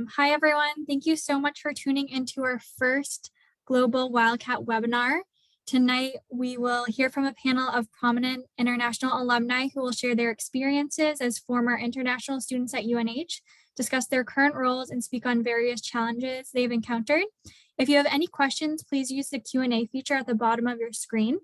Hi, everyone. Thank you so much for tuning into our first Global Wildcat webinar. Tonight, we will hear from a panel of prominent international alumni who will share their experiences as former international students at UNH, discuss their current roles, and speak on various challenges they've encountered. If you have any questions, please use the Q&A feature at the bottom of your screen.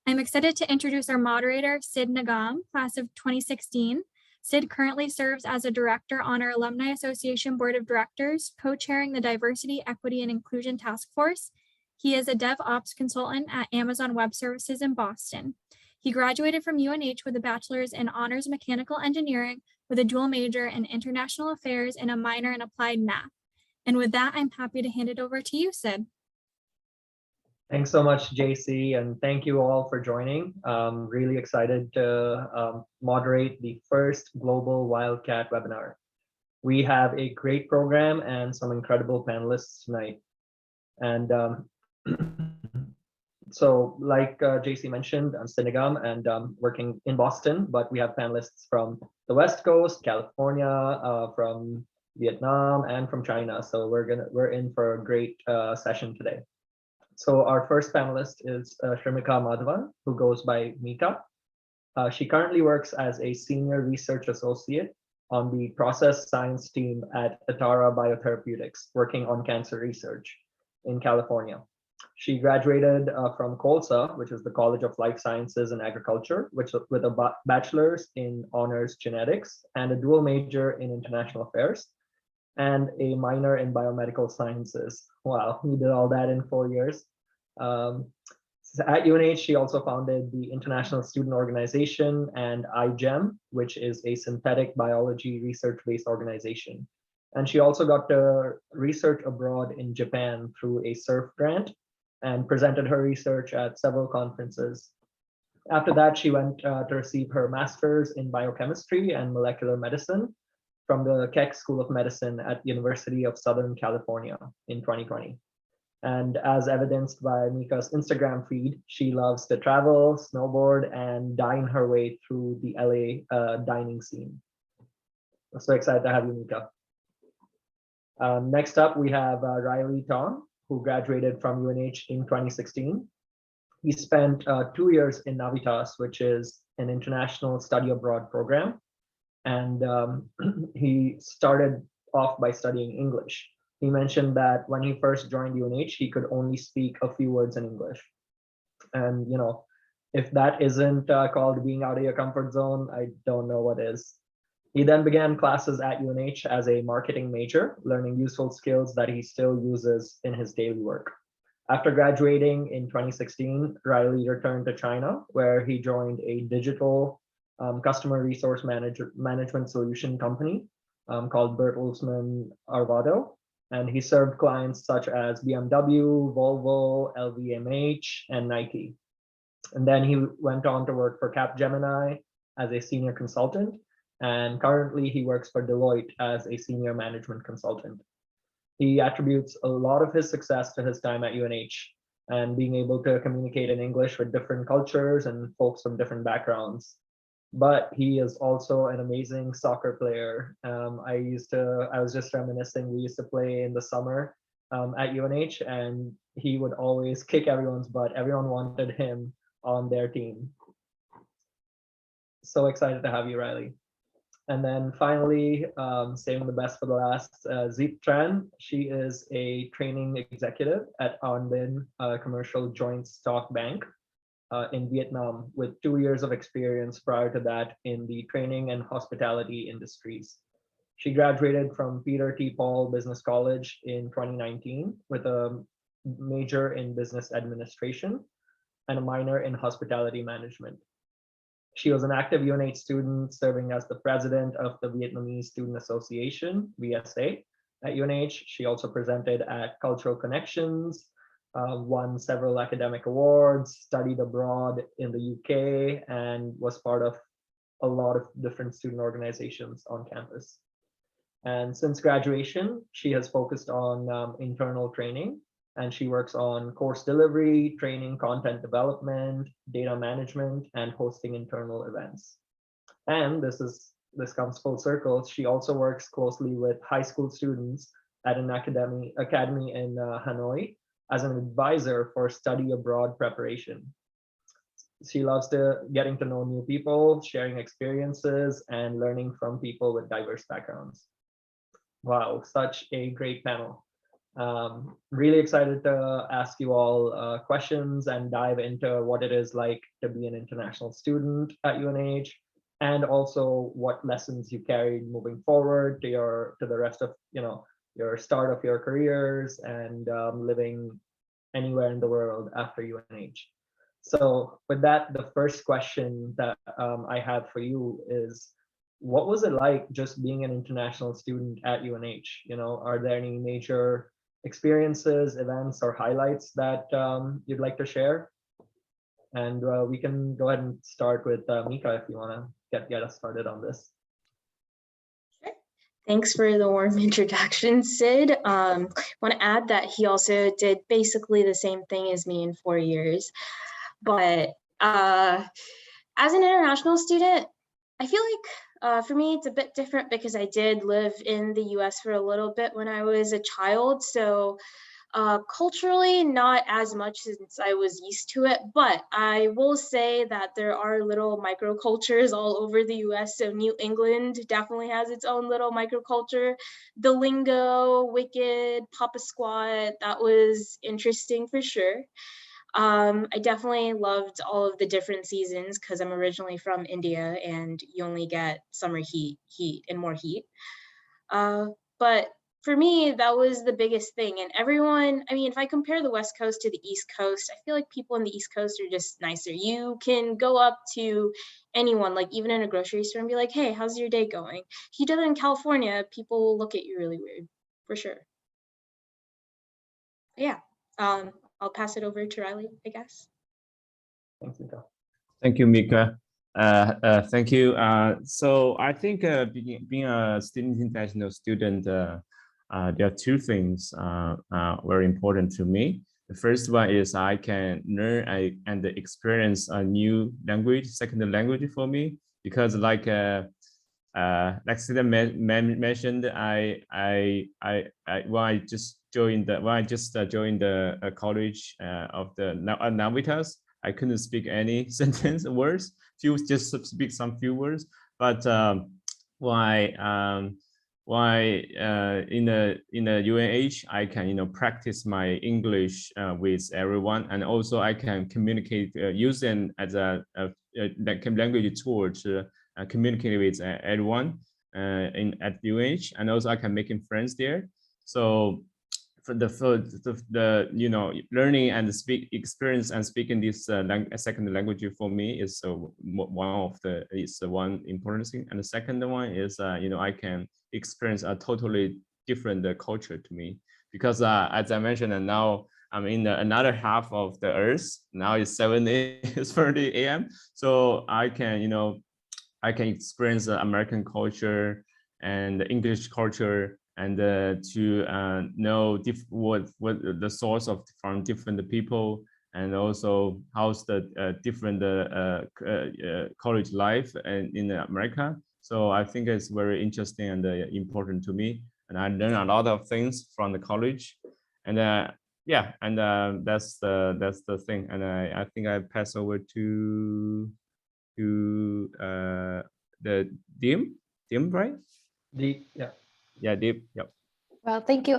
I'm excited to introduce our moderator, Sid Nagam, class of 2016. Sid currently serves as a director on our Alumni Association Board of Directors, co-chairing the Diversity, Equity, and Inclusion Task Force. He is a DevOps consultant at Amazon Web Services in Boston. He graduated from UNH with a bachelor's in honors mechanical engineering with a dual major in international affairs and a minor in applied math. And with that, I'm happy to hand it over to you, Sid. Thanks so much, JC, and thank you all for joining. Really excited to moderate the first Global Wildcat webinar. We have a great program and some incredible panelists tonight. And so like JC mentioned, I'm Sinigam and working in Boston, but we have panelists from the West Coast, California, from Vietnam, and from China. So we're in for a great session today. So our first panelist is Shrimika Madhavan, who goes by Mika. She currently works as a senior research associate on the process science team at Atara Biotherapeutics, working on cancer research in California. She graduated from COLSA, which is the College of Life Sciences and Agriculture, with a bachelor's in honors genetics and a dual major in international affairs, and a minor in biomedical sciences. Wow, we did all that in 4 years. At UNH, she also founded the International Student Organization and iGEM, which is a synthetic biology research-based organization. And she also got to research abroad in Japan through a SURF grant and presented her research at several conferences. After that, she went to receive her master's in biochemistry and molecular medicine from the Keck School of Medicine at University of Southern California in 2020. And as evidenced by Mika's Instagram feed, she loves to travel, snowboard, and dine her way through the LA dining scene. I'm so excited to have you, Mika. Next up, we have Riley Tong, who graduated from UNH in 2016. He spent 2 years in Navitas, which is an international study abroad program. And he started off by studying English. He mentioned that when he first joined UNH, he could only speak a few words in English. And, you know, if that isn't called being out of your comfort zone, I don't know what is. He then began classes at UNH as a marketing major, learning useful skills that he still uses in his daily work. After graduating in 2016, Riley returned to China, where he joined a digital customer resource management solution company called Bertelsmann Arvado. And he served clients such as BMW, Volvo, LVMH, and Nike. And then he went on to work for Capgemini as a senior consultant. And currently he works for Deloitte as a senior management consultant. He attributes a lot of his success to his time at UNH and being able to communicate in English with different cultures and folks from different backgrounds. But he is also an amazing soccer player. I was just reminiscing, we used to play in the summer at UNH, and he would always kick everyone's butt. Everyone wanted him on their team. So excited to have you, Riley. And then finally, saving the best for the last, Zeep Tran. She is a training executive at An Binh Commercial Joint Stock Bank in Vietnam, with 2 years of experience prior to that in the training and hospitality industries. She graduated from Peter T. Paul Business College in 2019 with a major in business administration and a minor in hospitality management. She was an active UNH student, serving as the president of the Vietnamese Student Association, VSA, at UNH. She also presented at Cultural Connections, won several academic awards, studied abroad in the UK, and was part of a lot of different student organizations on campus. And since graduation, she has focused on internal training, and she works on course delivery, training, content development, data management, and hosting internal events. And this is this comes full circle. She also works closely with high school students at an academy in Hanoi as an advisor for study abroad preparation. She loves getting to know new people, sharing experiences, and learning from people with diverse backgrounds. Wow, such a great panel. Really excited to ask you all questions and dive into what it is like to be an international student at UNH, and also what lessons you carried moving forward to the rest of your start of your careers and living anywhere in the world after UNH. So with that, the first question that I have for you is, what was it like just being an international student at UNH? Are there any major experiences, events, or highlights that you'd like to share? And we can go ahead and start with Mika if you want to get us started on this. Sure. Thanks for the warm introduction, Sid. I want to add that he also did basically the same thing as me in 4 years. But as an international student, I feel like for me, it's a bit different because I did live in the US for a little bit when I was a child. So culturally, not as much since I was used to it, but I will say that there are little microcultures all over the US. So New England definitely has its own little microculture. The lingo, Wicked, Papa Squat, that was interesting for sure. I definitely loved all of the different seasons because I'm originally from India and you only get summer heat, and more heat. But for me, that was the biggest thing. And everyone, I mean, if I compare the West Coast to the East Coast, I feel like people in the East Coast are just nicer. You can go up to anyone, like even in a grocery store, and be like, hey, how's your day going? If you do that in California, people will look at you really weird, for sure. Yeah. I'll pass it over to Riley, I guess. Thanks, Mika. Thank you, Mika. Thank you. So I think being a student international student, there are two things very important to me. The first one is I can learn and experience a new language, second language for me, because like Sida mentioned, when I just joined the college of the Navitas, I couldn't speak any sentence words. Just speak some few words. But why in the UNH I can practice my English with everyone, and also I can communicate using as a language tool to communicate with everyone at UNH, and also I can make friends there. So for the learning and speak experience and speaking this second language for me is one important thing. And the second one is I can experience a totally different culture to me, because as I mentioned, and now I'm in another half of the earth. Now it's 7:30 a.m. So I can experience the American culture and the English culture, and to know what the source of from different people, and also how's the different college life in America. So I think it's very interesting and important to me, and I learned a lot of things from the college, and yeah, and that's the thing. And I think I pass over to the Dim, right? Yeah, Deep. Yep. Well, thank you.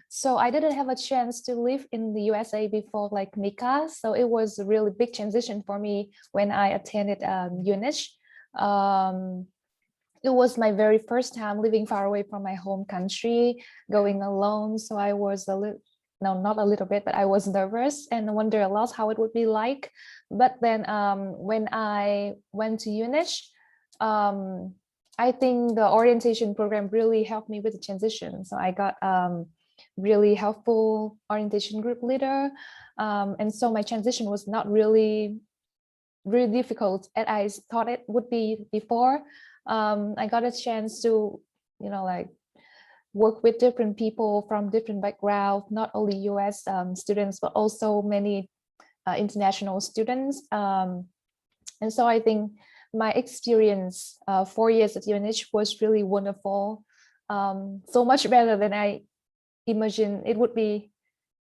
So I didn't have a chance to live in the USA before like Mika. So it was a really big transition for me when I attended UNH. It was my very first time living far away from my home country, going alone. So I was not a little bit, but I was nervous and wondered a lot how it would be like. But then when I went to UNH, I think the orientation program really helped me with the transition. So I got really helpful orientation group leader. And so my transition was not really difficult as I thought it would be before. I got a chance to, like work with different people from different backgrounds, not only US students, but also many international students. And so I think my experience 4 years at UNH was really wonderful. So much better than I imagined it would be.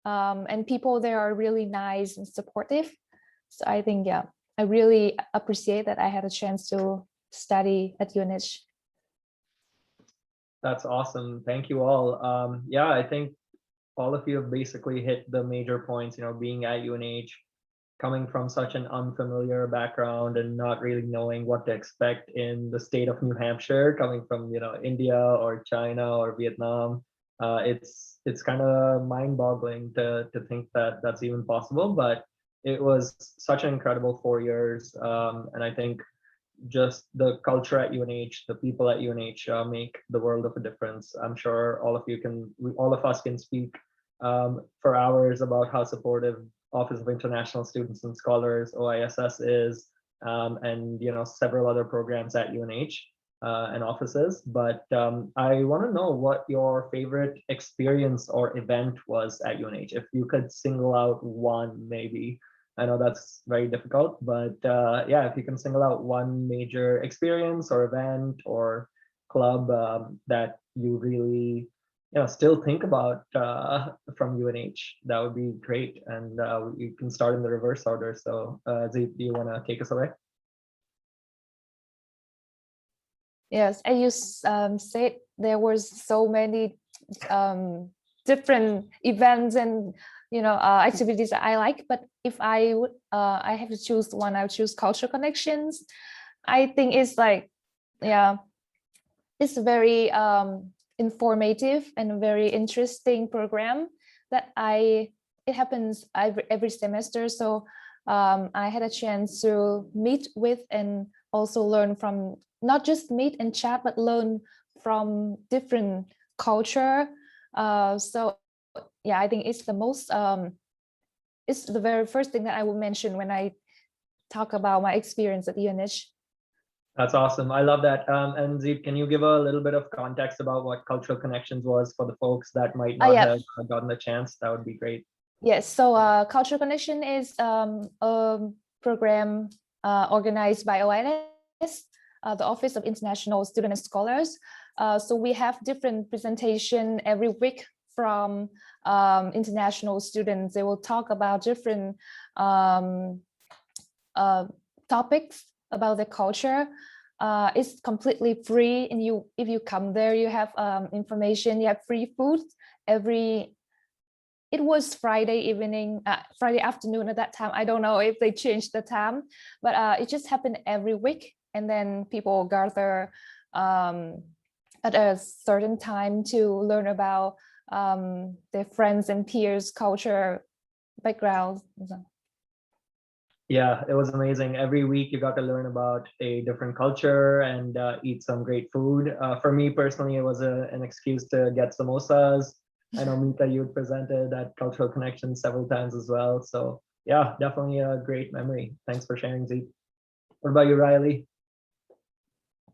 And people there are really nice and supportive. So I think, yeah, I really appreciate that I had a chance to study at UNH. That's awesome. Thank you all. Yeah, I think all of you have basically hit the major points, being at UNH, coming from such an unfamiliar background and not really knowing what to expect in the state of New Hampshire, coming from, India or China or Vietnam. It's kind of mind-boggling to think that that's even possible, but it was such an incredible 4 years. And I think just the culture at UNH, the people at UNH make the world of a difference. I'm sure all of us can speak for hours about how supportive Office of International Students and Scholars, OISS, is, and several other programs at UNH and offices. But I want to know what your favorite experience or event was at UNH. If you could single out one, maybe. I know that's very difficult, but yeah, if you can single out one major experience or event or club that you really still think about from UNH, that would be great. And you can start in the reverse order. So Zeep, do you want to take us away? Yes, as you said, there was so many different events and activities that I like. But if I would, I have to choose one, I would choose Cultural Connections. I think it's like, yeah, it's very informative and a very interesting program that it happens every semester. So I had a chance to meet with and also learn from, not just meet and chat, but learn from different culture. So yeah, I think it's the most, it's the very first thing that I will mention when I talk about my experience at UNH. That's awesome. I love that. And Zeep, can you give a little bit of context about what Cultural Connections was for the folks that might not have gotten the chance? That would be great. Yes, so Cultural Connection is a program organized by OISS, the Office of International Students and Scholars. So we have different presentation every week from international students. They will talk about different topics about the culture. It's completely free, and if you come there, you have information, you have free food it was Friday evening, Friday afternoon at that time. I don't know if they changed the time, but it just happened every week. And then people gather at a certain time to learn about their friends and peers' culture backgrounds. Yeah, it was amazing. Every week you got to learn about a different culture and eat some great food. For me personally, it was an excuse to get samosas. I know, Mika, you presented at Cultural Connections several times as well. So yeah, definitely a great memory. Thanks for sharing, Zeep. What about you, Riley?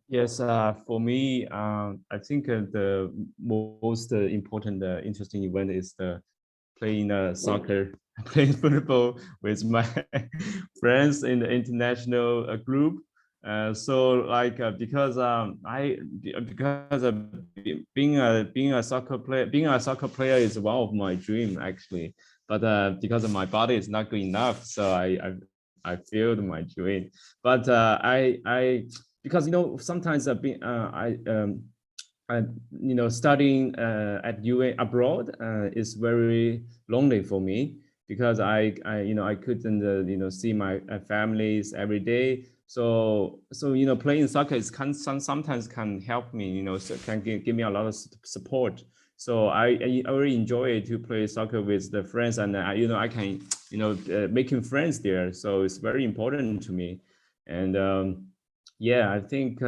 Yes, for me, I think the most important, interesting event is playing soccer, playing football with my friends in the international group. So like because being a soccer player is one of my dream actually, but because of my body is not good enough, so I failed my dream. But because sometimes studying at UA abroad is very lonely for me because I couldn't see my families every day. So playing soccer is sometimes can help me, so can give me a lot of support. So I really enjoy to play soccer with the friends, and I can making friends there. So it's very important to me, and yeah, I think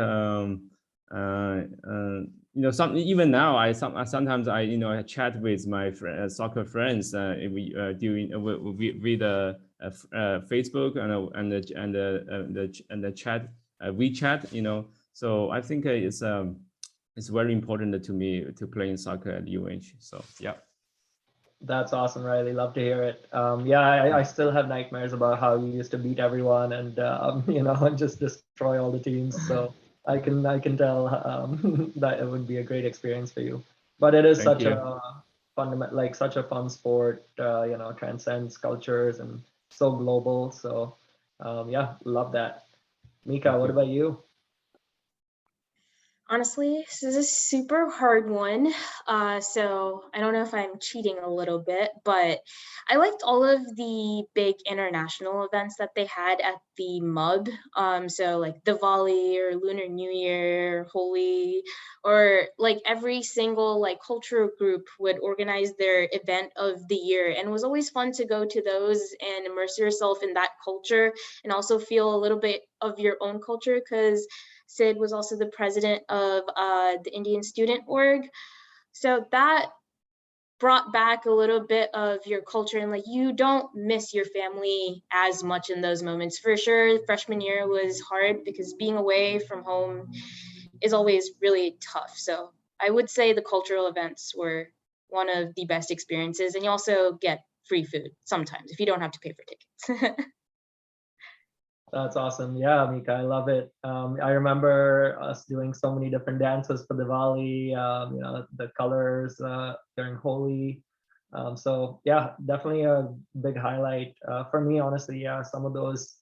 even now I sometimes I chat with my soccer friends with Facebook and the chat WeChat, so I think it's very important to me to play in soccer at UNH. So yeah. That's awesome, Riley. Love to hear it. Yeah, I still have nightmares about how you used to beat everyone and just destroy all the teams. So I can tell that it would be a great experience for you. But it is Thank such you. a fundamental, like such a fun sport. Transcends cultures and so global. So yeah, love that. Mika, Thank what you. about you? Honestly, this is a super hard one. So I don't know if I'm cheating a little bit, but I liked all of the big international events that they had at the MUB. So like Diwali or Lunar New Year, Holi, or like every single like cultural group would organize their event of the year, and it was always fun to go to those and immerse yourself in that culture and also feel a little bit of your own culture, because Sid was also the president of the Indian Student Org. So that brought back a little bit of your culture, and like you don't miss your family as much in those moments. For sure, freshman year was hard because being away from home is always really tough. So I would say the cultural events were one of the best experiences, and you also get free food sometimes if you don't have to pay for tickets. That's awesome. Yeah, Mika, I love it. I remember us doing so many different dances for Diwali, the colors during Holi. So yeah, definitely a big highlight for me, honestly. Yeah, some of those,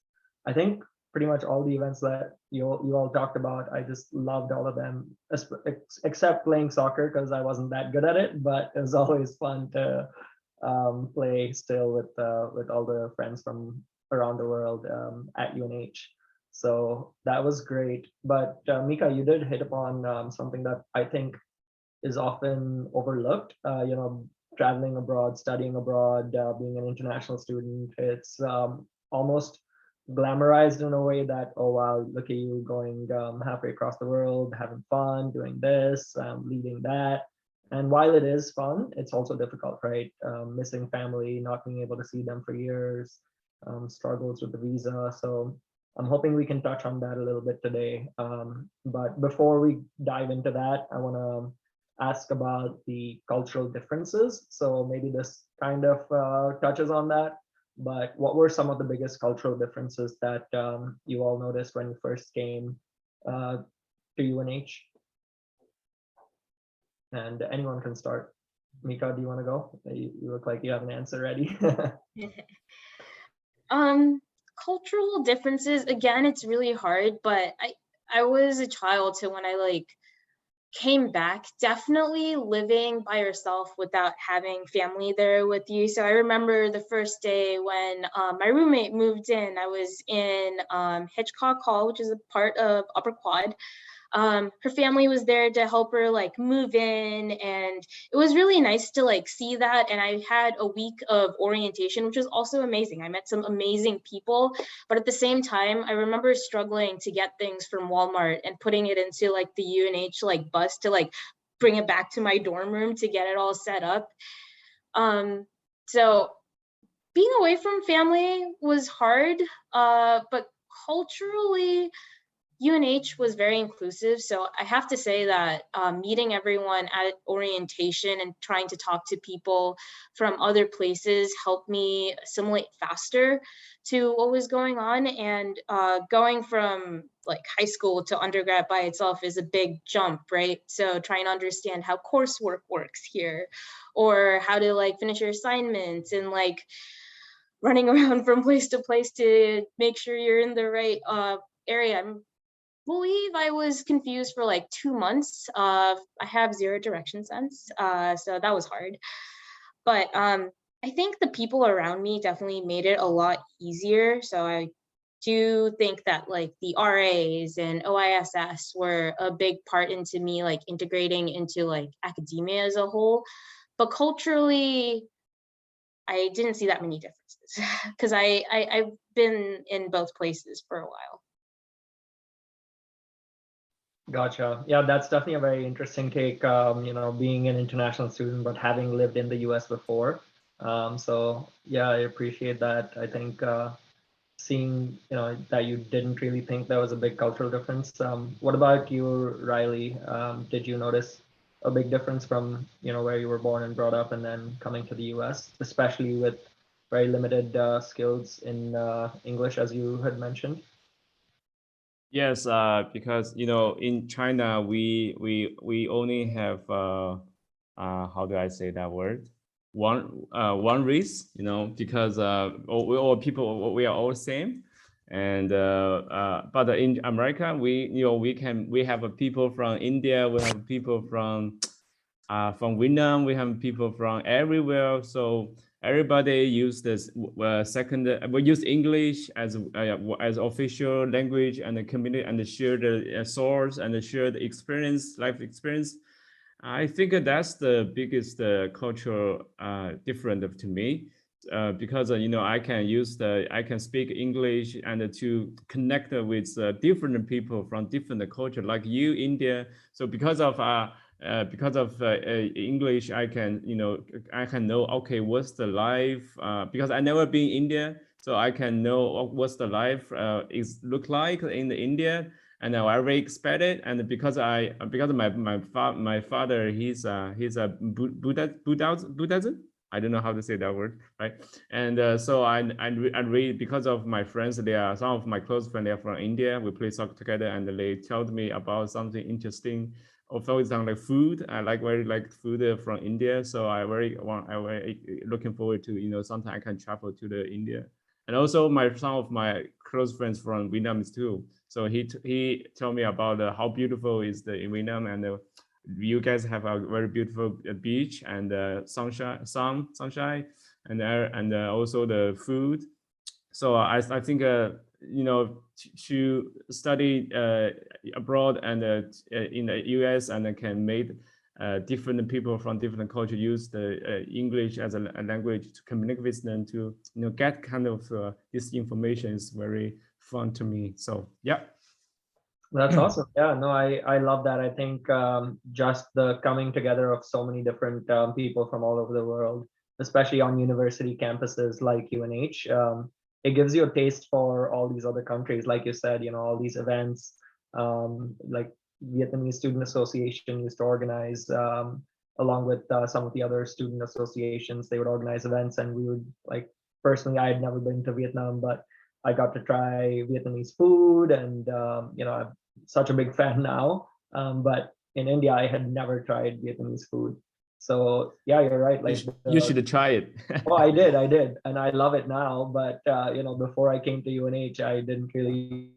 I think pretty much all the events that you all talked about, I just loved all of them, except playing soccer because I wasn't that good at it, but it was always fun to play still with all the friends from around the world at UNH. So that was great. But Mika, you did hit upon something that I think is often overlooked. Traveling abroad, studying abroad, being an international student. It's almost glamorized in a way that, oh wow, look at you going halfway across the world, having fun, doing this, leading that. And while it is fun, it's also difficult, right? Missing family, not being able to see them for years, struggles with the visa. So I'm hoping we can touch on that a little bit today. But before we dive into that, I want to ask about the cultural differences. So maybe this kind of touches on that. But what were some of the biggest cultural differences that you all noticed when you first came to UNH? And anyone can start. Mika, do you want to go? You look like you have an answer ready. Cultural differences, again, it's really hard, but I was a child, so when I like came back, definitely living by yourself without having family there with you. So I remember the first day when my roommate moved in. I was in Hitchcock Hall, which is a part of Upper Quad. Her family was there to help her like move in, and it was really nice to like see that. And I had a week of orientation, which was also amazing. I met some amazing people, but at the same time, I remember struggling to get things from Walmart and putting it into like the UNH like bus to like bring it back to my dorm room to get it all set up. So being away from family was hard, but culturally, UNH was very inclusive. So I have to say that meeting everyone at orientation and trying to talk to people from other places helped me assimilate faster to what was going on. And going from like high school to undergrad by itself is a big jump, right? So trying to understand how coursework works here, or how to like finish your assignments, and like running around from place to place to make sure you're in the right area. Believe I was confused for like 2 months. I have zero direction sense, so that was hard. But I think the people around me definitely made it a lot easier. So I do think that like the RAs and OISS were a big part into me like integrating into like academia as a whole. But culturally, I didn't see that many differences because I've been in both places for a while. Gotcha. Yeah, that's definitely a very interesting take. Being an international student, but having lived in the US before. So yeah, I appreciate that. I think seeing, that you didn't really think there was a big cultural difference. What about you, Riley? Did you notice a big difference from, where you were born and brought up and then coming to the US, especially with very limited skills in English, as you had mentioned? Yes, because in China we only have how do I say that word? One race, because we all people, we are all same, and but in America we have people from India, we have people from Vietnam, we have people from everywhere, so everybody use this we use English as official language, and the community, and share the source, and share the experience, life experience. I think that's the biggest cultural difference to me, because I can speak English and to connect with different people from different culture, like you, India. So because of English, I can know, okay, what's the life, because I never been India, so I can know what's the life is look like in the India, and I very expect it. And because my father, he's a Buddhism. I don't know how to say that word, right? And so I read, because of my friends, they are some of my close friends, they are from India. We play soccer together, and they told me about something interesting. For example, like food, I very like food from India. So I very looking forward to sometime I can travel to the India. And also some of my close friends from Vietnam too. So he told me about how beautiful is the in Vietnam, and you guys have a very beautiful beach, and sunshine, and air, and also the food. So I think to study abroad and in the US, and can make different people from different culture use the English as a language to communicate with them, to get kind of this information is very fun to me. So yeah. That's awesome. Yeah, no, I love that. I think just the coming together of so many different people from all over the world, especially on university campuses like UNH, it gives you a taste for all these other countries. Like you said, all these events, like Vietnamese Student Association used to organize, along with some of the other student associations, they would organize events, and we would, like, personally, I had never been to Vietnam, but I got to try Vietnamese food, and I'm such a big fan now. But in India, I had never tried Vietnamese food. So yeah, you're right. Like, you should try it. oh, I did, and I love it now. But before I came to UNH, I didn't really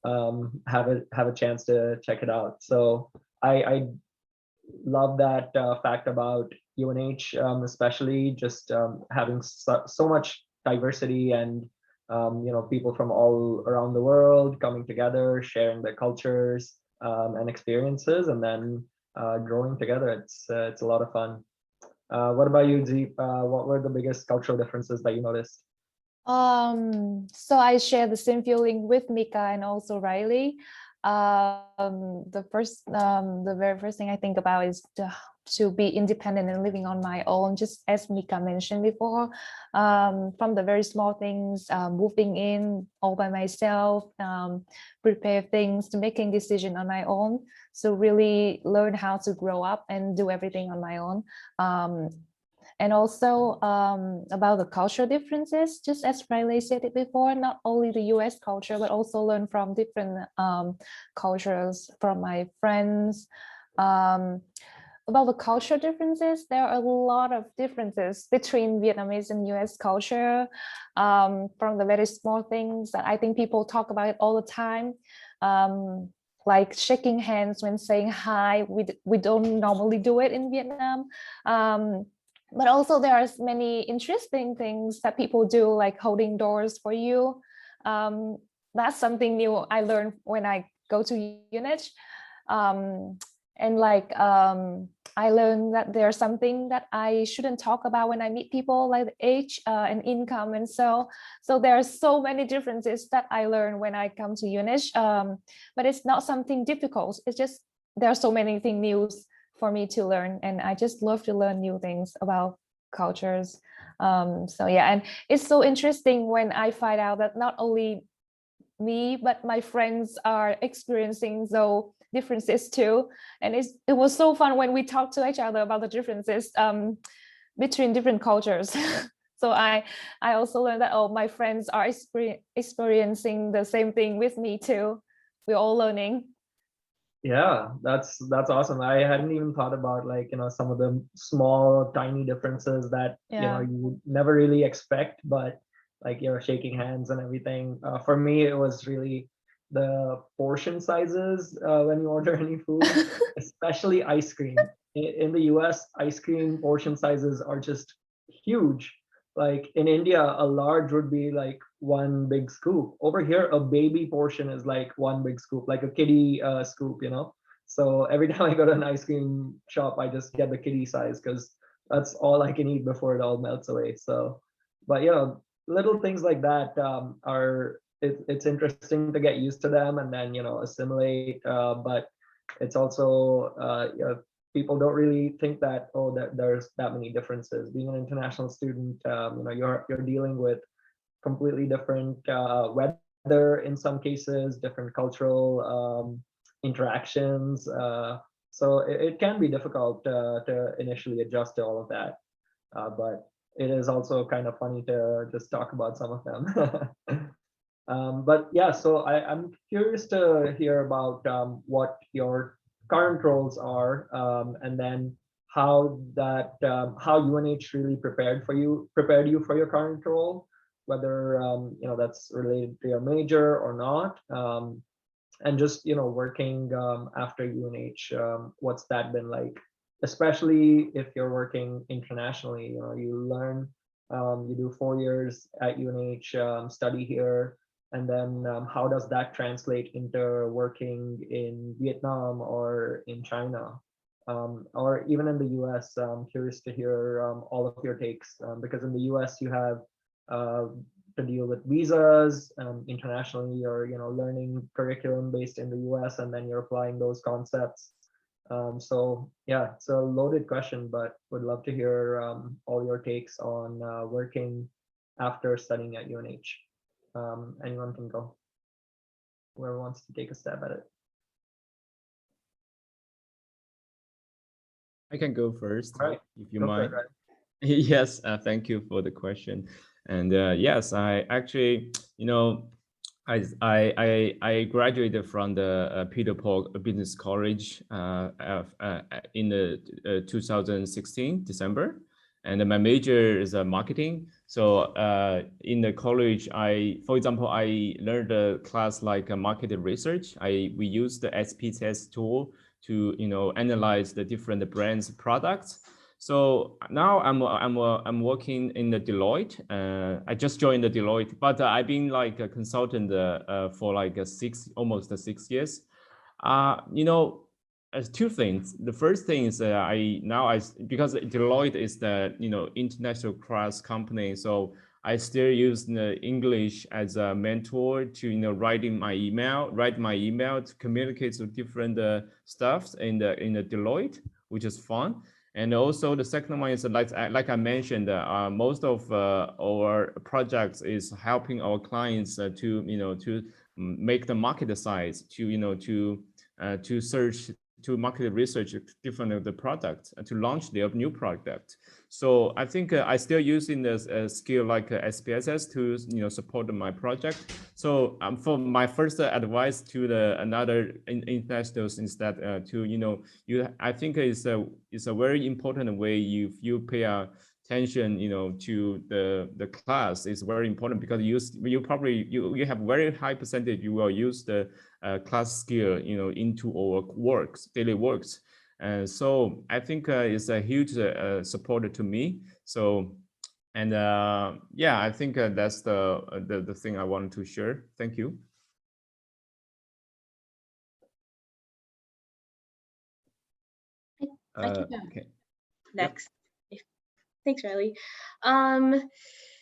have a chance to check it out. So I love that fact about UNH, especially just having so much diversity, and people from all around the world coming together, sharing their cultures and experiences, and then growing together. It's a lot of fun. What about you, Deep? What were the biggest cultural differences that you noticed? So I share the same feeling with Mika and also Riley. The very first thing I think about is to be independent and living on my own, just as Mika mentioned before. From the very small things, moving in all by myself, prepare things, to making decision on my own. So really learn how to grow up and do everything on my own. And also about the cultural differences, just as Riley said it before, not only the US culture, but also learn from different cultures from my friends. About the cultural differences, there are a lot of differences between Vietnamese and US culture, from the very small things that I think people talk about it all the time. Like shaking hands when saying hi, we don't normally do it in Vietnam. But also there are many interesting things that people do, like holding doors for you. That's something new I learned when I go to UNH. And like I learned that there's something that I shouldn't talk about when I meet people, like age and income. And so there are so many differences that I learned when I come to UNH. But it's not something difficult. It's just there are so many things new for me to learn, and I just love to learn new things about cultures. So yeah, and it's so interesting when I find out that not only me but my friends are experiencing so differences too. And it was so fun when we talked to each other about the differences between different cultures. So I also learned that, oh, my friends are experiencing the same thing with me too. We're all learning. Yeah, that's awesome. I hadn't even thought about, like, some of the small tiny differences that Yeah. you would never really expect, but like shaking hands and everything. For me, it was really the portion sizes when you order any food, especially ice cream. In the US, ice cream portion sizes are just huge. Like in India, a large would be like one big scoop. Over here, a baby portion is like one big scoop, like a kiddie scoop, So every time I go to an ice cream shop, I just get the kiddie size because that's all I can eat before it all melts away. So, but little things like that it's interesting to get used to them and then assimilate. But it's also people don't really think that, oh, that there's that many differences. Being an international student, you're dealing with completely different weather in some cases, different cultural interactions. So it can be difficult to initially adjust to all of that. But it is also kind of funny to just talk about some of them. But yeah, so I'm curious to hear about what your current roles are, and then how how UNH really prepared you for your current role, whether that's related to your major or not, and just working after UNH, what's that been like, especially if you're working internationally. You learn, you do 4 years at UNH, study here, and then how does that translate into working in Vietnam or in China, or even in the US? I'm curious to hear all of your takes, because in the US you have to deal with visas internationally, or learning curriculum based in the US, and then you're applying those concepts. So yeah, it's a loaded question, but would love to hear all your takes on working after studying at UNH. Anyone can go, whoever wants to take a stab at it. I can go first, All right, if you go for mind. it, Ryan. Yes, thank you for the question. And yes, I actually, I graduated from the Peter Paul Business College in the 2016 December, and my major is marketing. So in the college, for example, I learned a class like market research. We use the SPSS tool to analyze the different brands' products. So now I'm working in the Deloitte. I just joined the Deloitte, but I've been like a consultant for like almost 6 years. Two things. The first thing is because Deloitte is the international class company, so I still use the English as a mentor to write my email to communicate with different stuffs in the Deloitte, which is fun. And also the second one is like I mentioned, most of our projects is helping our clients to make the market size, to search, to market research different of the products and to launch their new product. So I think I still using this skill like SPSS to support my project. So for my first advice to the another investors is that I think it's a very important way you pay attention to the class is very important, because you have very high percentage you will use the class skill into our daily works. And so I think it's a huge support to me. So, and yeah, I think that's the thing I wanted to share. Thank you. I can go Okay. next. Thanks, Riley.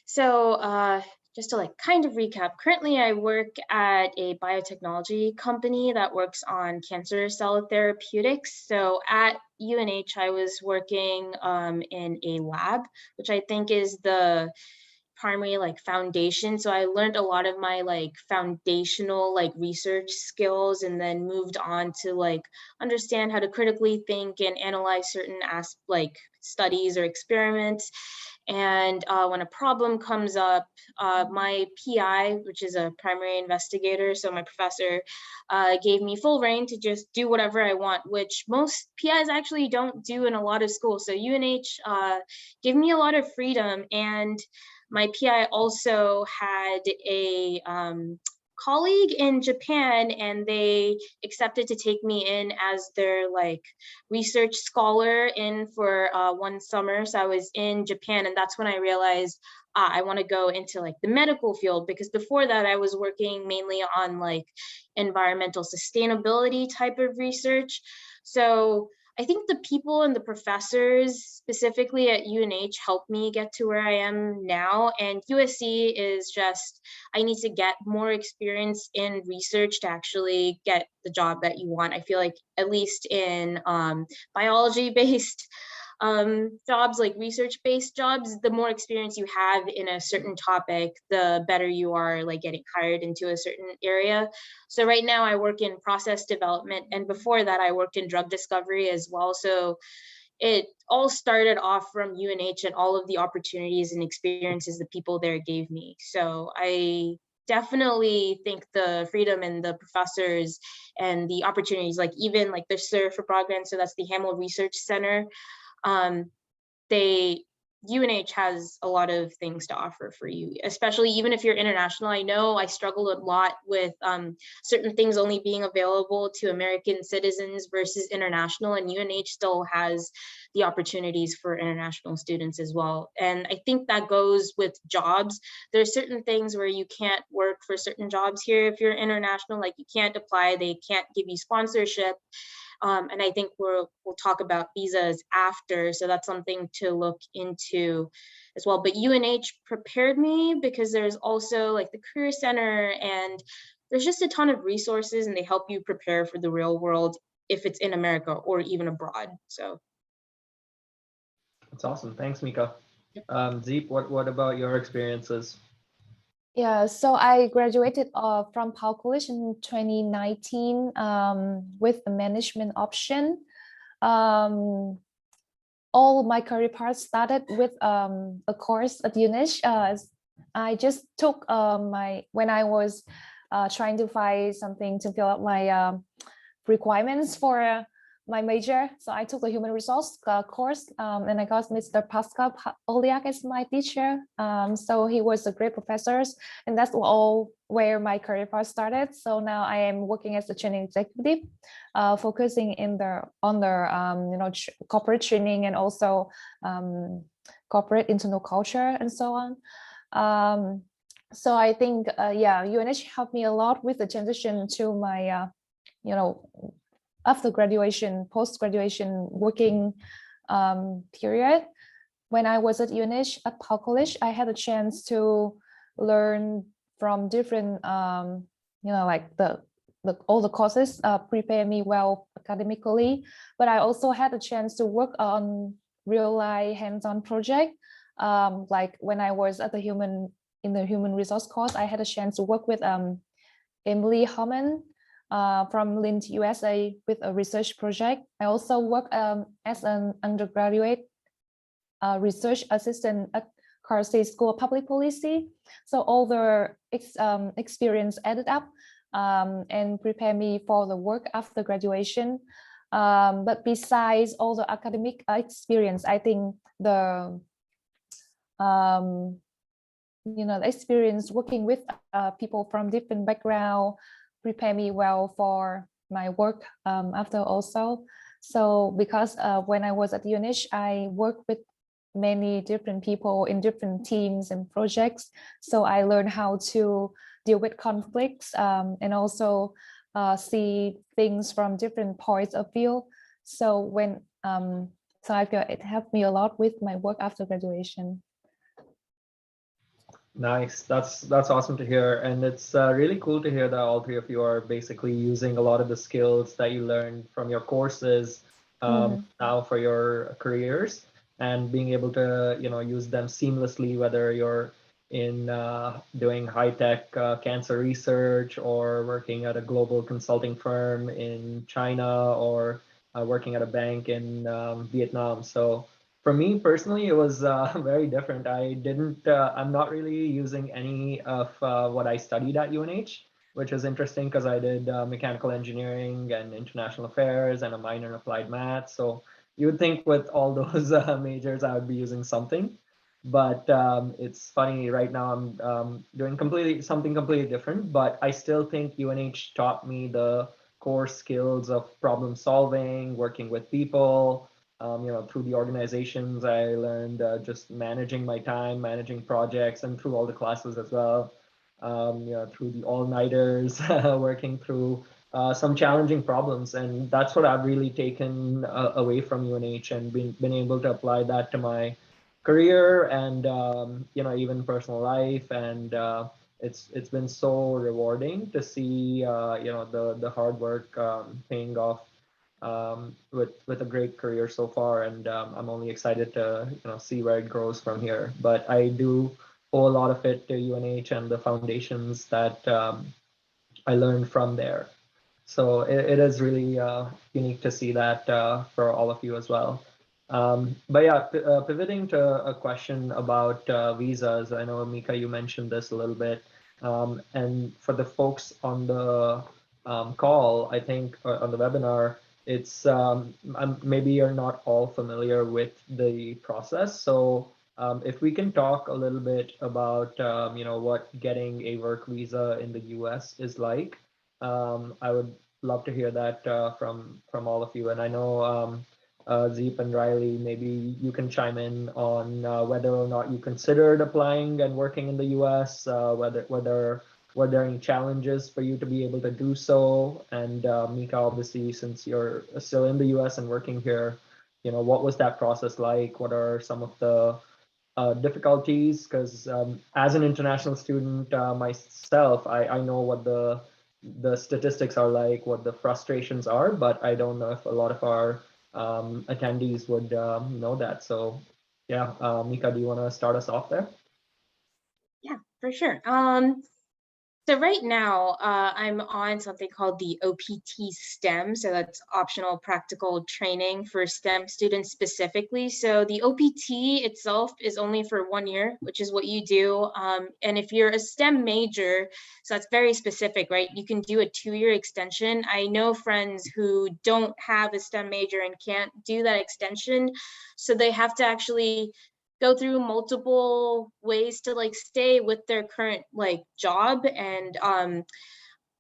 So just to kind of recap, currently I work at a biotechnology company that works on cancer cell therapeutics. So at UNH, I was working in a lab, which I think is the primary like foundation. So I learned a lot of my like foundational like research skills, and then moved on to like understand how to critically think and analyze certain like studies or experiments. And when a problem comes up, my PI, which is a primary investigator, so my professor, gave me full reign to just do whatever I want, which most PIs actually don't do in a lot of schools. So UNH gave me a lot of freedom. And my PI also had a colleague in Japan, and they accepted to take me in as their like research scholar in for one summer. So I was in Japan, and that's when I realized I want to go into like the medical field, because before that I was working mainly on like environmental sustainability type of research. So I think the people and the professors specifically at UNH helped me get to where I am now. And USC is just, I need to get more experience in research to actually get the job that you want. I feel like at least in biology-based jobs, like research-based jobs, the more experience you have in a certain topic, the better you are like getting hired into a certain area. So right now I work in process development, and before that I worked in drug discovery as well. So it all started off from UNH and all of the opportunities and experiences the people there gave me. So I definitely think the freedom and the professors and the opportunities, like even like the SURF program, so that's the Hamill Research Center, UNH has a lot of things to offer for you, especially even if you're international. I know I struggled a lot with certain things only being available to American citizens versus international, and UNH still has the opportunities for international students as well. And I think that goes with jobs. There's certain things where you can't work for certain jobs here if you're international, like you can't apply, they can't give you sponsorship. And I think we'll talk about visas after, so that's something to look into as well. But UNH prepared me because there's also like the Career Center, and there's just a ton of resources, and they help you prepare for the real world if it's in America or even abroad. So That's awesome. Thanks, Mika. Zeep, what about your experiences? Yeah, so I graduated from Powell College in 2019 with the management option. All my career path started with a course at UNH. I just took when I was trying to find something to fill up my requirements for my major. So I took the human resource course, and I got Mr. Pascal Oliak as my teacher. So he was a great professor, and that's all where my career path started. So now I am working as a training executive, focusing on the corporate training and also corporate internal culture and so on. So I think UNH helped me a lot with the transition to my after graduation, post-graduation working period. When I was at UNH at Powell College, I had a chance to learn from different, like all the courses prepare me well academically, but I also had a chance to work on real-life hands-on project. Like when I was at in the human resource course, I had a chance to work with Emily Harmon from Lynn, USA with a research project. I also work as an undergraduate research assistant at Carsey School of Public Policy. So all the experience added up and prepare me for the work after graduation. But besides all the academic experience, I think the the experience working with people from different background prepare me well for my work after also. So because when I was at UNH, I worked with many different people in different teams and projects. So I learned how to deal with conflicts and also see things from different points of view. So so I feel it helped me a lot with my work after graduation. Nice. That's awesome to hear, and it's really cool to hear that all three of you are basically using a lot of the skills that you learned from your courses now for your careers, and being able to use them seamlessly, whether you're in doing high-tech cancer research, or working at a global consulting firm in China, or working at a bank in Vietnam. So for me personally, it was very different. I'm not really using any of what I studied at UNH, which is interesting because I did mechanical engineering and international affairs and a minor in applied math. So you would think with all those majors, I would be using something. But it's funny, right now I'm doing something completely different, but I still think UNH taught me the core skills of problem solving, working with people. Through the organizations, I learned just managing my time, managing projects, and through all the classes as well. Through the all-nighters, working through some challenging problems, and that's what I've really taken away from UNH, and been able to apply that to my career, and even personal life. And it's been so rewarding to see the hard work paying off with a great career so far. And I'm only excited to see where it grows from here. But I do owe a lot of it to UNH and the foundations that I learned from there. So it is really unique to see that for all of you as well. But yeah, pivoting to a question about visas. I know, Mika, you mentioned this a little bit. And for the folks on the call, I think, or on the webinar, it's maybe you're not all familiar with the process. So if we can talk a little bit about what getting a work visa in the US is like. I would love to hear that from all of you. And I know Zeep and Riley, maybe you can chime in on whether or not you considered applying and working in the US, whether were there any challenges for you to be able to do so? And Mika, obviously, since you're still in the US and working here, what was that process like? What are some of the difficulties? Because as an international student myself, I know what the statistics are like, what the frustrations are, but I don't know if a lot of our attendees would know that. So yeah, Mika, do you want to start us off there? Yeah, for sure. So right now, I'm on something called the OPT STEM. So that's optional practical training for STEM students specifically. So the OPT itself is only for 1 year, which is what you do. And if you're a STEM major, so that's very specific, right? You can do a 2-year extension. I know friends who don't have a STEM major and can't do that extension. So they have to actually go through multiple ways to like stay with their current like job. And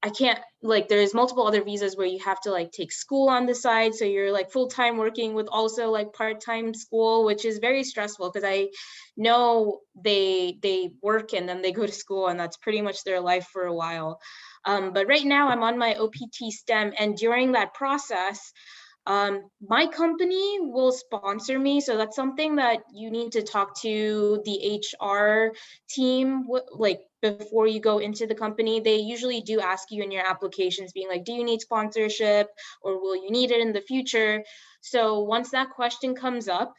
I can't, like, there's multiple other visas where you have to like take school on the side, so you're like full-time working with also like part-time school, which is very stressful because I know they work and then they go to school, and that's pretty much their life for a while. But right now I'm on my OPT STEM, and during that process, my company will sponsor me. So that's something that you need to talk to the HR team, like before you go into the company. They usually do ask you in your applications being like, do you need sponsorship, or will you need it in the future? So once that question comes up,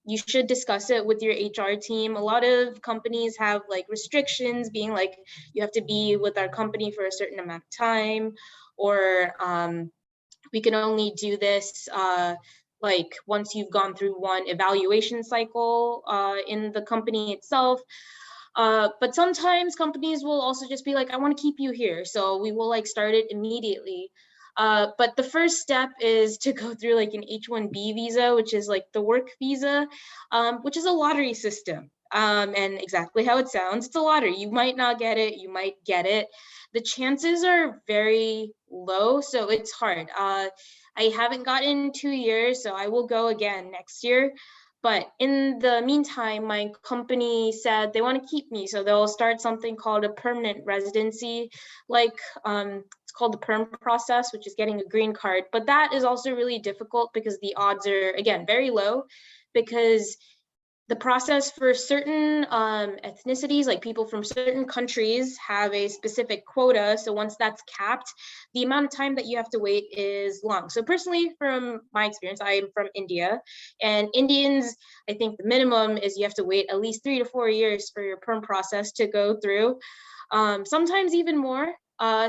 you should discuss it with your HR team. A lot of companies have like restrictions being like, you have to be with our company for a certain amount of time, or we can only do this like once you've gone through one evaluation cycle in the company itself. But sometimes companies will also just be like, I want to keep you here, so we will like start it immediately. But the first step is to go through like an H-1B visa, which is like the work visa, which is a lottery system. And exactly how it sounds, it's a lottery. You might not get it, you might get it. The chances are very low, so it's hard. I haven't gotten 2 years, so I will go again next year. But in the meantime, my company said they want to keep me, so they'll start something called a permanent residency, like it's called the perm process, which is getting a green card. But that is also really difficult because the odds are, again, very low, because the process for certain ethnicities, like people from certain countries, have a specific quota. So once that's capped, the amount of time that you have to wait is long. So personally, from my experience, I'm from India, and Indians, I think the minimum is you have to wait at least 3 to 4 years for your perm process to go through, sometimes even more.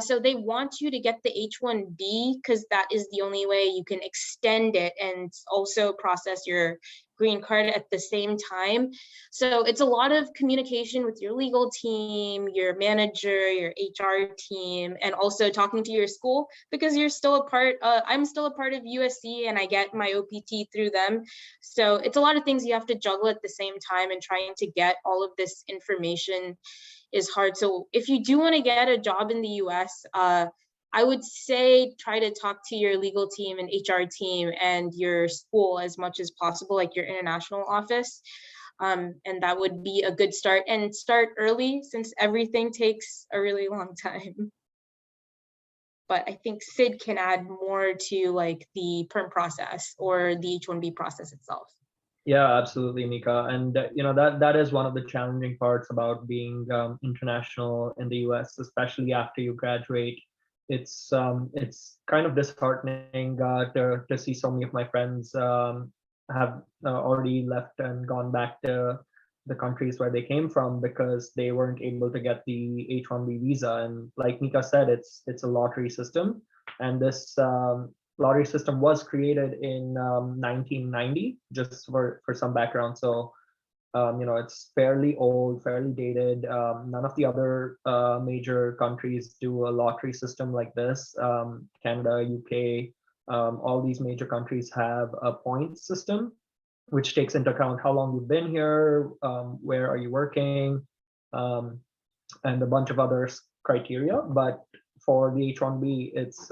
So they want you to get the H-1B because that is the only way you can extend it and also process your green card at the same time. So it's a lot of communication with your legal team, your manager, your HR team, and also talking to your school, because you're still a part, I'm still a part of USC and I get my OPT through them. So it's a lot of things you have to juggle at the same time, and trying to get all of this information is hard. So if you do want to get a job in the US, I would say try to talk to your legal team and HR team and your school as much as possible, like your international office. And that would be a good start, and start early since everything takes a really long time. But I think Sid can add more to like the perm process or the H-1B process itself. Yeah, absolutely, Mika. And that is one of the challenging parts about being international in the US, especially after you graduate. It's kind of disheartening to see so many of my friends have already left and gone back to the countries where they came from because they weren't able to get the H-1B visa. And like Mika said, it's a lottery system, and this lottery system was created in 1990, just for some background. So it's fairly old, fairly dated. None of the other major countries do a lottery system like this. Canada, UK, all these major countries have a point system, which takes into account how long you've been here, where are you working, and a bunch of other criteria. But for the H-1B, it's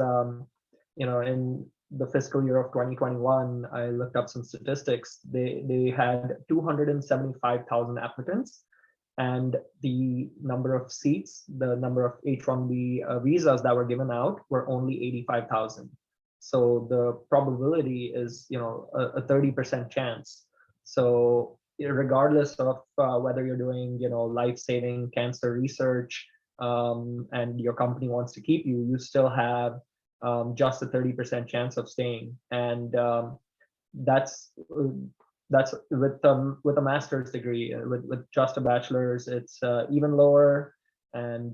in the fiscal year of 2021, I looked up some statistics. They had 275,000 applicants, and the number of seats, the number of H-1B visas that were given out were only 85,000. So the probability is a 30% chance. So regardless of whether you're doing life-saving cancer research and your company wants to keep you, you still have just a 30% chance of staying. And that's with a master's degree. With just a bachelor's, it's even lower. And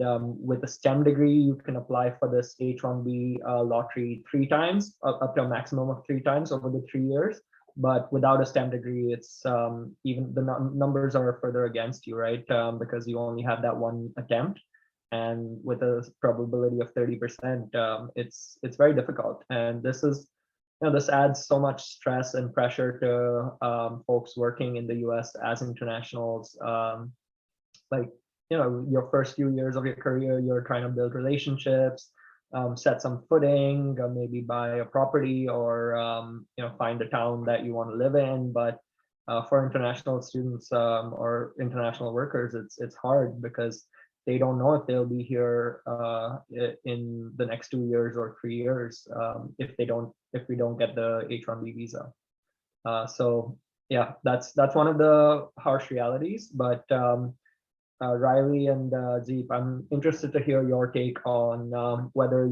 with a STEM degree, you can apply for this H-1B lottery 3 times, up to a maximum of 3 times over the 3 years. But without a STEM degree, it's even the numbers are further against you, right? Because you only have that one attempt. And with a probability of 30%, it's very difficult. And this is, this adds so much stress and pressure to folks working in the US as internationals. Like, your first few years of your career, you're trying to build relationships, set some footing, maybe buy a property, or find a town that you want to live in. But for international students or international workers, it's hard because they don't know if they'll be here in the next 2 years or 3 years if we don't get the H-1B visa. So yeah, that's one of the harsh realities. But Riley and Zeep, I'm interested to hear your take on whether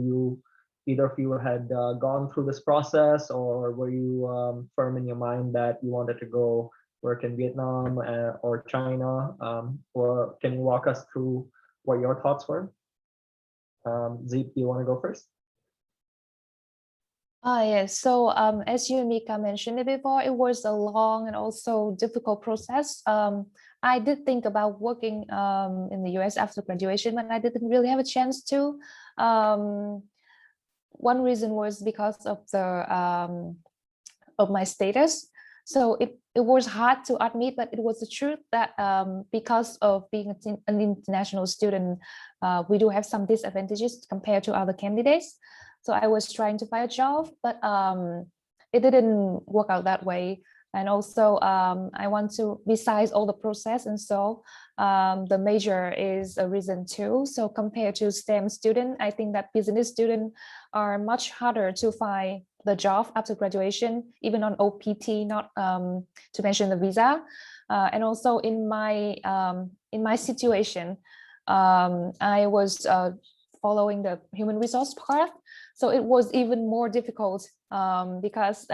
either of you had gone through this process, or were you firm in your mind that you wanted to go work in Vietnam or China? Or can you walk us through what your thoughts were? Zeep, do you want to go first? Yes. So as you, Mika, mentioned it before, it was a long and also difficult process. I did think about working in the US after graduation, but I didn't really have a chance to. One reason was because of my status. So it was hard to admit, but it was the truth that because of being an international student, we do have some disadvantages compared to other candidates. So I was trying to find a job, but it didn't work out that way. And also I want to, besides all the process, and so the major is a reason too. So compared to STEM student, I think that business students are much harder to find the job after graduation, even on OPT, not to mention the visa. And also in my situation, I was following the human resource path, so it was even more difficult because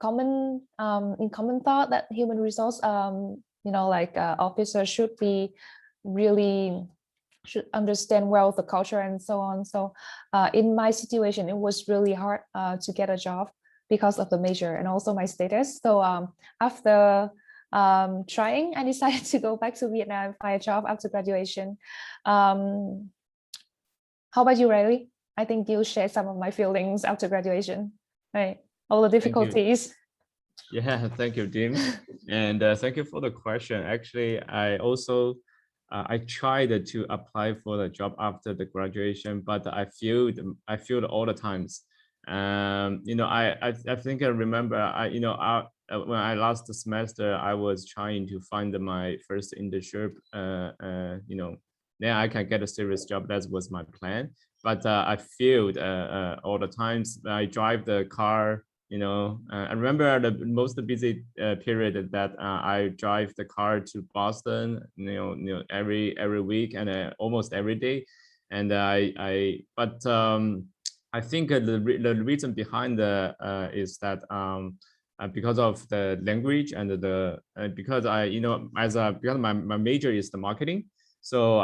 common thought that human resource officer should understand well the culture and so on. So in my situation, it was really hard to get a job because of the major and also my status. So after trying, I decided to go back to Vietnam and find a job after graduation. How about you, Riley? I think you shared some of my feelings after graduation, right? All the difficulties. Yeah, thank you, Jim. And thank you for the question. Actually, I also I tried to apply for the job after the graduation, but I failed all the times. I think I remember when I last semester I was trying to find my first internship. Then I can get a serious job. That was my plan. But I failed all the times. I drive the car. I remember the most busy period that I drive the car to Boston, every week and almost every day. And I think the reason behind is that because of the language and because because my major is the marketing. So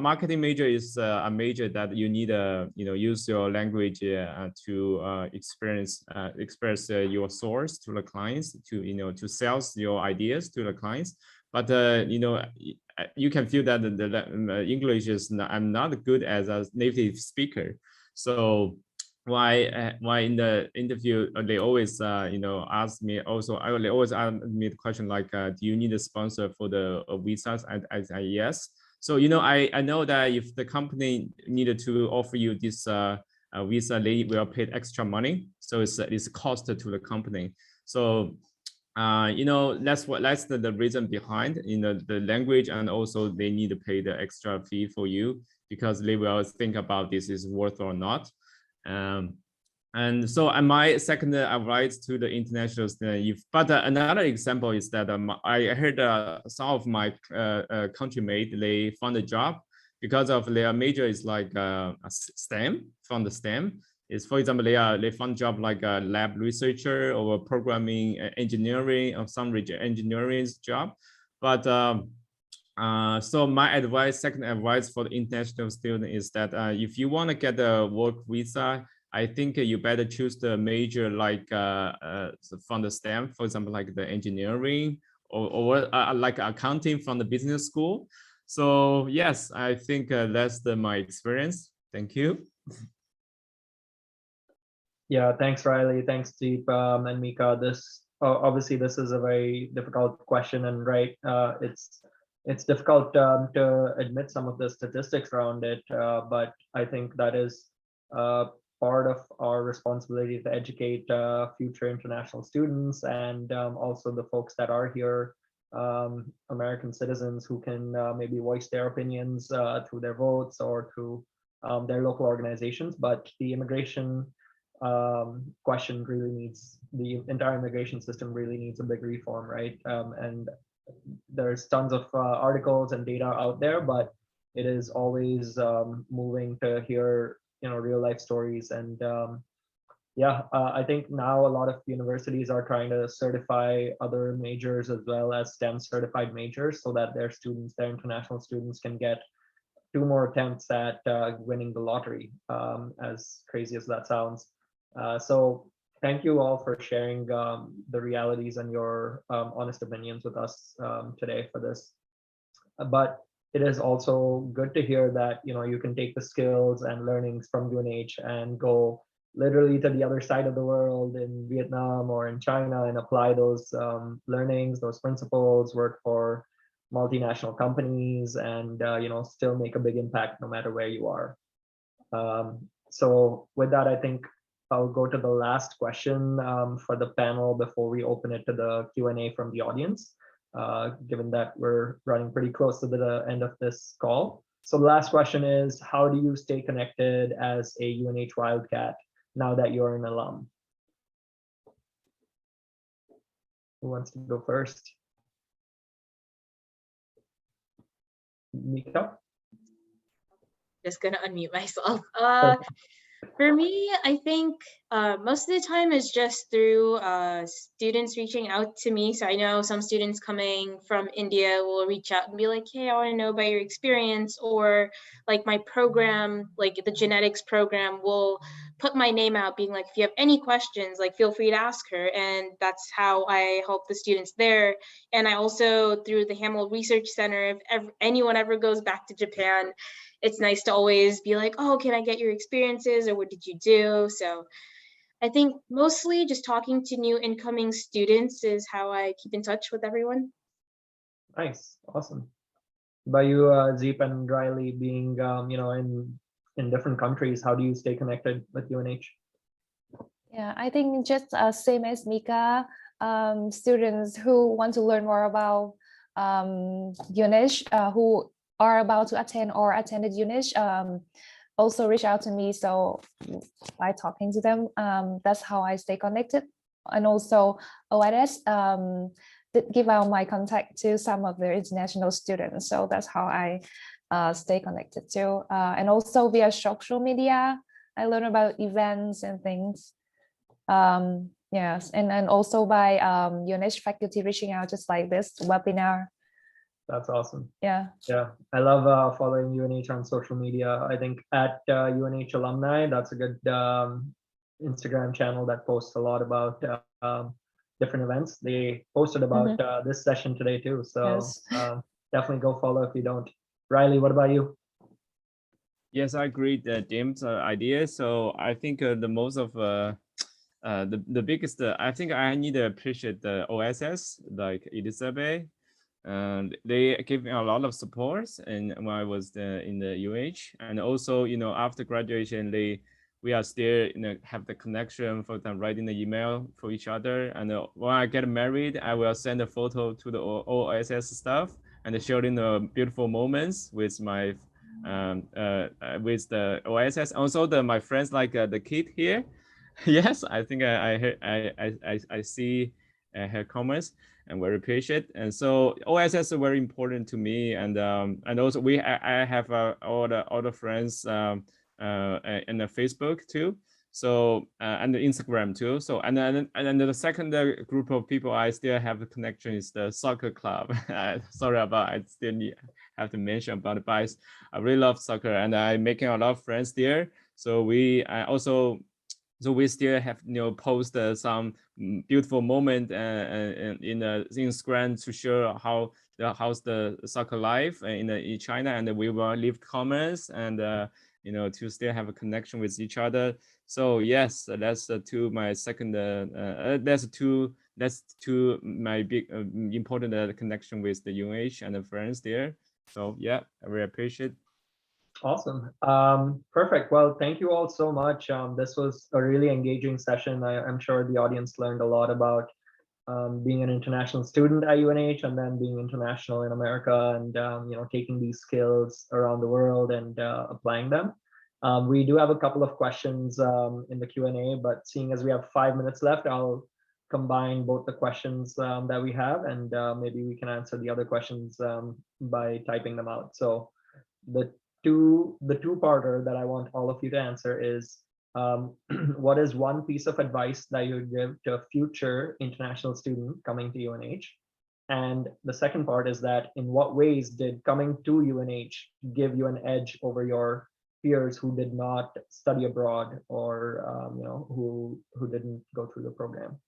marketing major is a major that you need use your language to express your source to the clients, to sell your ideas to the clients. But you can feel that the English is I'm not good as a native speaker. So why in the interview they always ask me they always ask me the question like do you need a sponsor for the visas? I say yes. So I know that if the company needed to offer you this visa, they will pay extra money, so it's cost to the company. So that's the reason behind the language, and also they need to pay the extra fee for you because they will think about this is worth or not. And so my second advice to the international student, another example is that I heard some of my countrymates, they found a job because of their major is like a STEM, from the STEM. Is, for example, they found job like a lab researcher or programming, engineering, or some engineering job. But so my second advice for the international student is that if you want to get a work visa, I think you better choose the major like from the STEM, for example, like the engineering or like accounting from the business school. So yes, I think that's my experience. Thank you. Yeah, thanks, Riley. Thanks, Deep and Mika. Obviously this is a very difficult question, and right, it's difficult to admit some of the statistics around it, but I think that is part of our responsibility to educate future international students and also the folks that are here, American citizens who can maybe voice their opinions through their votes or through their local organizations. But the immigration question really needs, the entire immigration system really needs a big reform, right? And there's tons of articles and data out there, but it is always moving to hear real life stories. And I think now a lot of universities are trying to certify other majors as well as STEM certified majors so that their students, their international students, can get 2 more attempts at winning the lottery, as crazy as that sounds. So thank you all for sharing the realities and your honest opinions with us today for this. But it is also good to hear that you can take the skills and learnings from UNH and go literally to the other side of the world in Vietnam or in China and apply those learnings, those principles, work for multinational companies, and still make a big impact no matter where you are. So with that, I think I'll go to the last question for the panel before we open it to the Q&A from the audience, given that we're running pretty close to the end of this call. So the last question is, how do you stay connected as a UNH Wildcat now that you're an alum? Who wants to go first? Mika? Just gonna unmute myself. For me, I think most of the time is just through students reaching out to me. So I know some students coming from India will reach out and be like, hey, I want to know about your experience, or like my program, like the genetics program will put my name out being like, if you have any questions, like feel free to ask her. And that's how I help the students there. And I also, through the Hamill Research Center, if anyone ever goes back to Japan, it's nice to always be like, oh, can I get your experiences, or what did you do? So I think mostly just talking to new incoming students is how I keep in touch with everyone. Nice, awesome. By you, Zeep and Riley, being in different countries, how do you stay connected with UNH? Yeah, I think just same as Mika, students who want to learn more about UNH, who are about to attend or attended UNH, also reach out to me. So by talking to them, that's how I stay connected. And also OIS did give out my contact to some of their international students. So that's how I stay connected too. And also via social media, I learn about events and things. Yes, and also by UNH faculty reaching out just like this webinar. That's awesome. Yeah. Yeah, I love following UNH on social media. I think at UNH Alumni, that's a good Instagram channel that posts a lot about different events. They posted about this session today too. So Yes. definitely go follow if you don't. Riley, what about you? Yes, I agree with Jim's idea. So I think the most of the biggest, I think I need to appreciate the OSS, like Elizabeth, and they gave me a lot of support and when I was in the UH. And also, after graduation, we are still have the connection for them, writing the email for each other. And when I get married, I will send a photo to the OSS stuff and sharing the beautiful moments with my with the OSS. Also my friends, like the kid here. Yes, I think I see her comments and very appreciate. And so OSS is very important to me. And also I have all the friends in the Facebook too. So and the Instagram too. So and then the second group of people I still have the connection is the soccer club. Sorry about I still have to mention about it, but I really love soccer and I'm making a lot of friends there. So we still have post some beautiful moment in Instagram to show how's the soccer life in China, and we will leave comments and to still have a connection with each other. So yes, that's to my second that's to my big important connection with the UH and the friends there. So yeah, I really appreciate. Awesome. Perfect. Well, thank you all so much. This was a really engaging session. I'm sure the audience learned a lot about being an international student at UNH and then being international in America and taking these skills around the world and applying them. We do have a couple of questions in the Q&A, but seeing as we have 5 minutes left, I'll combine both the questions that we have and maybe we can answer the other questions by typing them out. So the two-parter that I want all of you to answer is what is one piece of advice that you would give to a future international student coming to UNH? And the second part is that in what ways did coming to UNH give you an edge over your peers who did not study abroad or who didn't go through the program?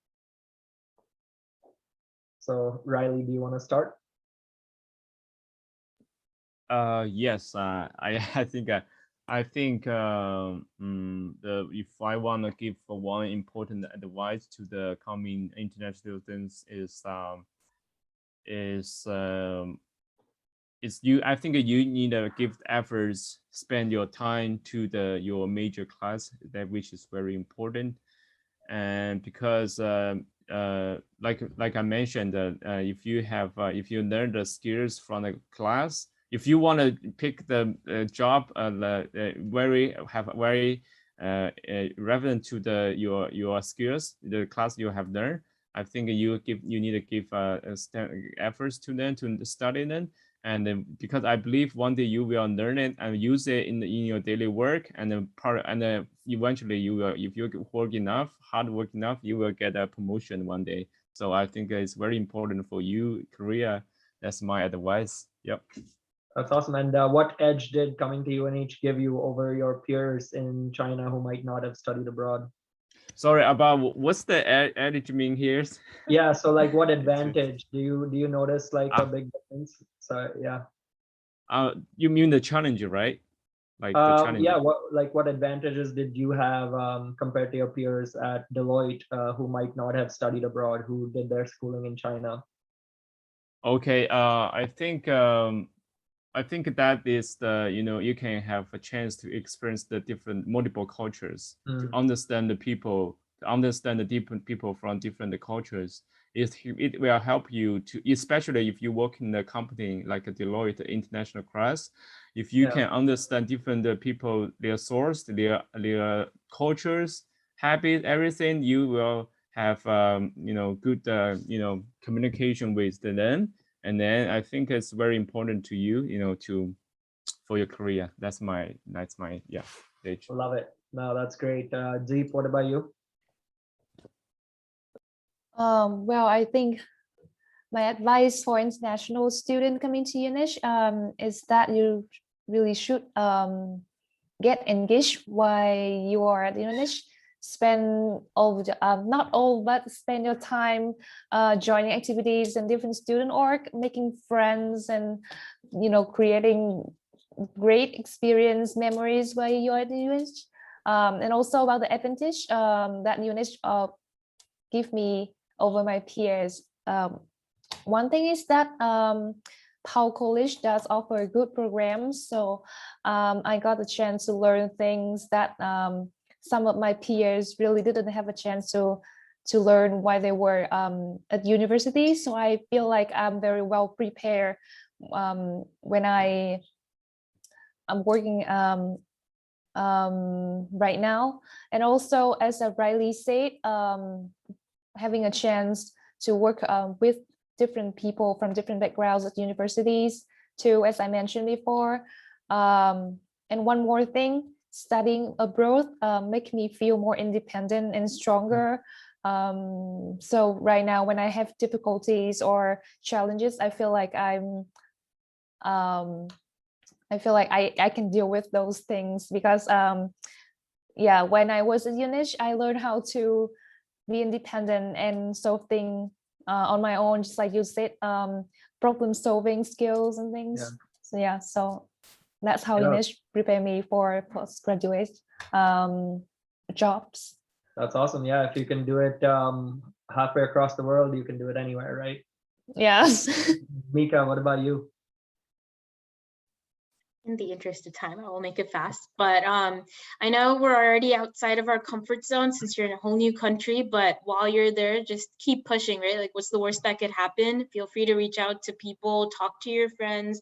So Riley, do you want to start? Yes, I think if I want to give one important advice to the coming international students is I think you need to give efforts, spend your time to your major class, which is very important. And because like I mentioned, if you learn the skills from the class, if you want to pick the job very relevant to your skills, the class you have learned, I think you need to give efforts to them to study them. And then, because I believe one day you will learn it and use it in your daily work, and then eventually you will, if you work enough, hard work enough, you will get a promotion one day. So I think it's very important for you, Korea. That's my advice. Yep. That's awesome. And what edge did coming to UNH give you over your peers in China who might not have studied abroad? Sorry, about what's the edge mean here? Yeah, so like what advantage do you notice like a big difference? So yeah. You mean the challenge, right? Like the challenge. Yeah, what advantages did you have compared to your peers at Deloitte who might not have studied abroad, who did their schooling in China? Okay, I think that is the, you can have a chance to experience the different multiple cultures, to understand the people, to understand the different people from different cultures. It will help you to, especially if you work in a company like a Deloitte international class, if you can understand different people, their source, their cultures, habits, everything, you will have good communication with them. And then I think it's very important to you, for your career. That's my stage. Love it. No, that's great. Deep, what about you? Well, I think my advice for international student coming to UNH is that you really should get engaged while you are at UNH. Spend all the, not all, but spend your time joining activities and different student org, making friends, and creating great experience memories while you're at UNH. And also about the advantage that UNH give me over my peers. One thing is that Pao College does offer good programs, so I got the chance to learn things that some of my peers really didn't have a chance to learn while they were at university. So I feel like I'm very well prepared when I'm working right now. And also, as Riley said, having a chance to work with different people from different backgrounds at universities too, as I mentioned before. And one more thing, studying abroad make me feel more independent and stronger. So right now, when I have difficulties or challenges, I feel like I can deal with those things, because when I was at UNH, I learned how to be independent and solve things on my own, just like you said, problem solving skills and things. So that's how UNH prepare me for postgraduate jobs. That's awesome. Yeah, if you can do it halfway across the world, you can do it anywhere, right? Yes. Mika, what about you? In the interest of time, I will make it fast. But I know we're already outside of our comfort zone since you're in a whole new country, but while you're there, just keep pushing, right? Like, what's the worst that could happen? Feel free to reach out to people, talk to your friends,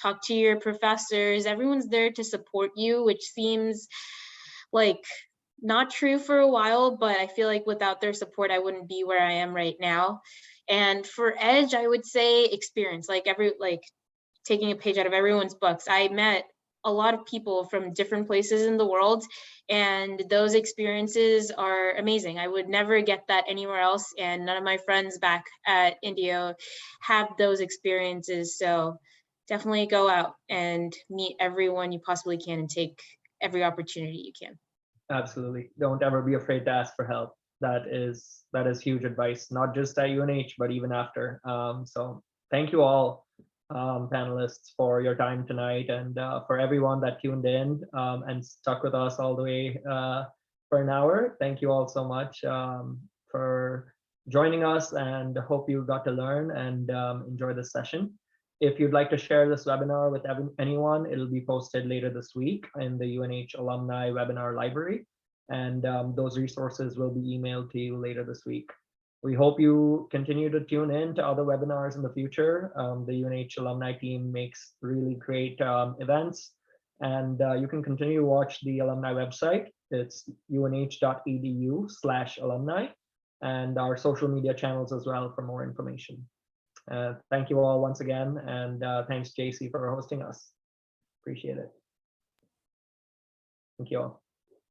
talk to your professors. Everyone's there to support you, which seems like not true for a while, but I feel like without their support, I wouldn't be where I am right now. And for Edge, I would say experience, taking a page out of everyone's books. I met a lot of people from different places in the world, and those experiences are amazing. I would never get that anywhere else, and none of my friends back at Indio have those experiences. So definitely go out and meet everyone you possibly can and take every opportunity you can. Absolutely. Don't ever be afraid to ask for help. That is huge advice, not just at UNH, but even after. So thank you all, panelists, for your time tonight, and for everyone that tuned in and stuck with us all the way for an hour. Thank you all so much for joining us, and hope you got to learn and enjoy this session. If you'd like to share this webinar with anyone, it'll be posted later this week in the UNH Alumni Webinar Library, and those resources will be emailed to you later this week. We hope you continue to tune in to other webinars in the future. The UNH alumni team makes really great events, and you can continue to watch the alumni website. It's unh.edu/alumni. and our social media channels as well for more information. Thank you all once again, and thanks JC for hosting us. Appreciate it. Thank you all.